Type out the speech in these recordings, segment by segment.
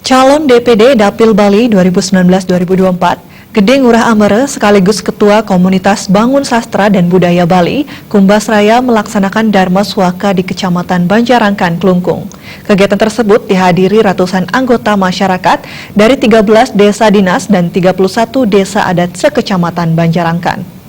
Calon DPD Dapil Bali 2019-2024, Gede Ngurah Ambara sekaligus Ketua Komunitas Bangun Sastra dan Budaya Bali, Kumbasraya melaksanakan Dharma Swaka di Kecamatan Banjarangkan, Klungkung. Kegiatan tersebut dihadiri ratusan anggota masyarakat dari 13 desa dinas dan 31 desa adat sekecamatan Banjarangkan.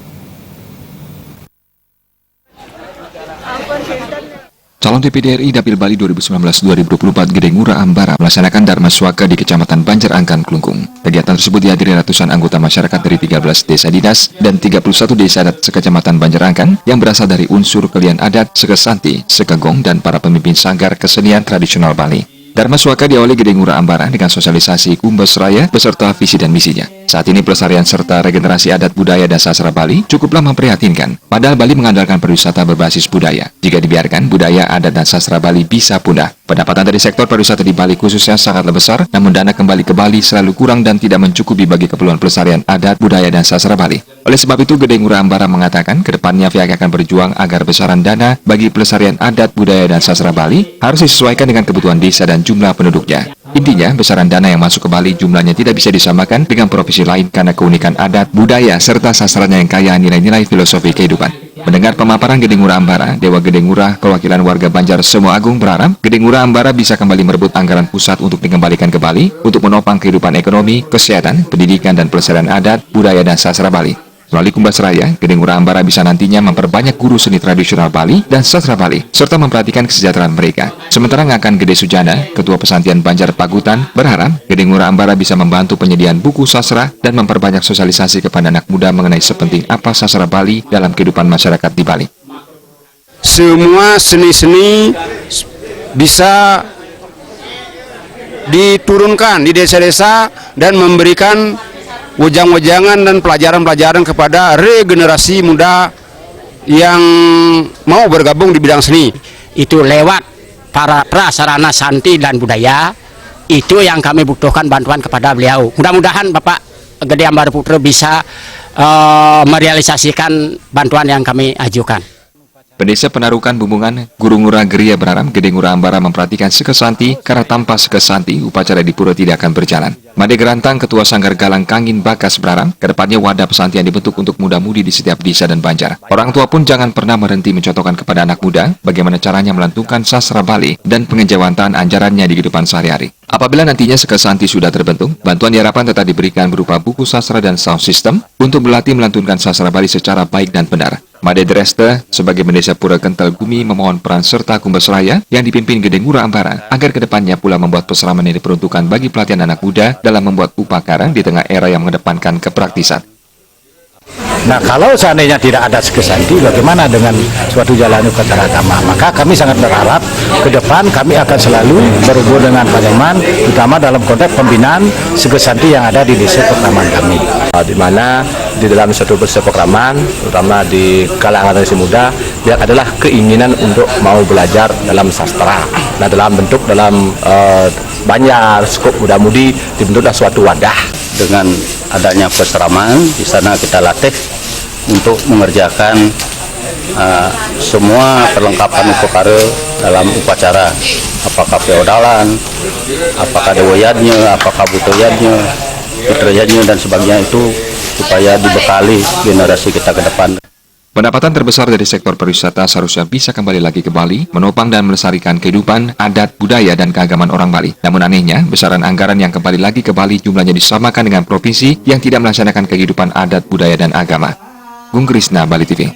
Calon DPD RI Dapil Bali 2019-2024 Gede Ngurah Ambara melaksanakan Dharma Swaka di Kecamatan Banjarangkan, Klungkung. Kegiatan tersebut dihadiri ratusan anggota masyarakat dari 13 desa dinas dan 31 desa adat sekecamatan Banjarangkan yang berasal dari unsur kelian adat, Sekesanti, Sekegong, dan para pemimpin sanggar kesenian tradisional Bali. Dharma Swaka diawali Gede Ngurah Ambara dengan sosialisasi Kumbasraya beserta visi dan misinya. Saat ini pelestarian serta regenerasi adat budaya dan sastra Bali cukuplah memprihatinkan. Padahal Bali mengandalkan pariwisata berbasis budaya. Jika dibiarkan, budaya, adat, dan sastra Bali bisa punah. Pendapatan dari sektor pariwisata di Bali khususnya sangatlah besar, namun dana kembali ke Bali selalu kurang dan tidak mencukupi bagi keperluan pelestarian adat, budaya, dan sastra Bali. Oleh sebab itu, Gede Ngurah Ambara mengatakan kedepannya pihak akan berjuang agar besaran dana bagi pelestarian adat, budaya, dan sastra Bali harus disesuaikan dengan kebutuhan desa dan jumlah penduduknya. Intinya, besaran dana yang masuk ke Bali jumlahnya tidak bisa disamakan dengan provinsi lain karena keunikan adat, budaya, serta sastranya yang kaya nilai-nilai filosofi kehidupan. Mendengar pemaparan Gede Ngurah Ambara, Dewa Gede Ngurah perwakilan warga Banjar Semo Agung berharap Gede Ngurah Ambara bisa kembali merebut anggaran pusat untuk dikembalikan ke Bali untuk menopang kehidupan ekonomi, kesehatan, pendidikan, dan pelestarian adat, budaya, dan sastra Bali. Melalui Kumbasraya, Gede Ngurah Ambara bisa nantinya memperbanyak guru seni tradisional Bali dan sastra Bali, serta memperhatikan kesejahteraan mereka. Sementara Ngakan Gede Sujana, Ketua Pesantren Banjar Pagutan, berharap Gede Ngurah Ambara bisa membantu penyediaan buku sastra dan memperbanyak sosialisasi kepada anak muda mengenai sepenting apa sastra Bali dalam kehidupan masyarakat di Bali. Semua seni-seni bisa diturunkan di desa-desa dan memberikan wejang-wejangan dan pelajaran-pelajaran kepada regenerasi muda yang mau bergabung di bidang seni. Itu lewat para prasarana santi dan budaya, itu yang kami butuhkan bantuan kepada beliau. Mudah-mudahan Bapak Gede Ambara Putra bisa merealisasikan bantuan yang kami ajukan. Pendesa Penarukan Bumbungan, Guru Ngurah Geria berharap Gede Ngurah Ambara memperhatikan Sekesanti karena tanpa Sekesanti upacara di pura tidak akan berjalan. Made Gerantang, Ketua Sanggar Galang Kangin Bakas berharap kedepannya wadah pesantren dibentuk untuk muda-mudi di setiap desa dan banjar. Orang tua pun jangan pernah berhenti mencontohkan kepada anak muda bagaimana caranya melantunkan sastra Bali dan pengejawantahan anjarannya di kehidupan sehari-hari. Apabila nantinya Sekesanti sudah terbentuk, bantuan diharapkan tetap diberikan berupa buku sastra dan sound system untuk berlatih melantunkan sastra Bali secara baik dan benar. Made Dreste sebagai Pendesa Pura Kental Gumi memohon peran serta Kumbasraya yang dipimpin Gede Ngurah Ambara agar kedepannya pula membuat peseraman yang diperuntukkan bagi pelatihan anak muda dalam membuat upacara di tengah era yang mengedepankan kepraktisan. Nah, kalau seandainya tidak ada Sekesanti, bagaimana dengan suatu jalan upacara agama? Maka kami sangat berharap ke depan kami akan selalu berhubung dengan Pademan, terutama dalam konteks pembinaan Sekesanti yang ada di desa Pekraman kami. Di mana di dalam suatu desa Pekraman, terutama di kalangan generasi muda, dia adalah keinginan untuk mau belajar dalam sastra. Nah, dalam Banjar, Skup Muda-Mudi dibentuklah suatu wadah. Dengan adanya peseraman, di sana kita latih untuk mengerjakan semua perlengkapan upacara dalam upacara, apakah feodalan, apakah dewoyadnya, apakah butoyadnya, putrayadnya, dan sebagainya, itu supaya dibekali generasi kita ke depan. Pendapatan terbesar dari sektor pariwisata seharusnya bisa kembali lagi ke Bali, menopang dan melestarikan kehidupan, adat, budaya, dan keagamaan orang Bali. Namun anehnya, besaran anggaran yang kembali lagi ke Bali jumlahnya disamakan dengan provinsi yang tidak melaksanakan kehidupan adat, budaya, dan agama. Gung Krisna, Bali TV.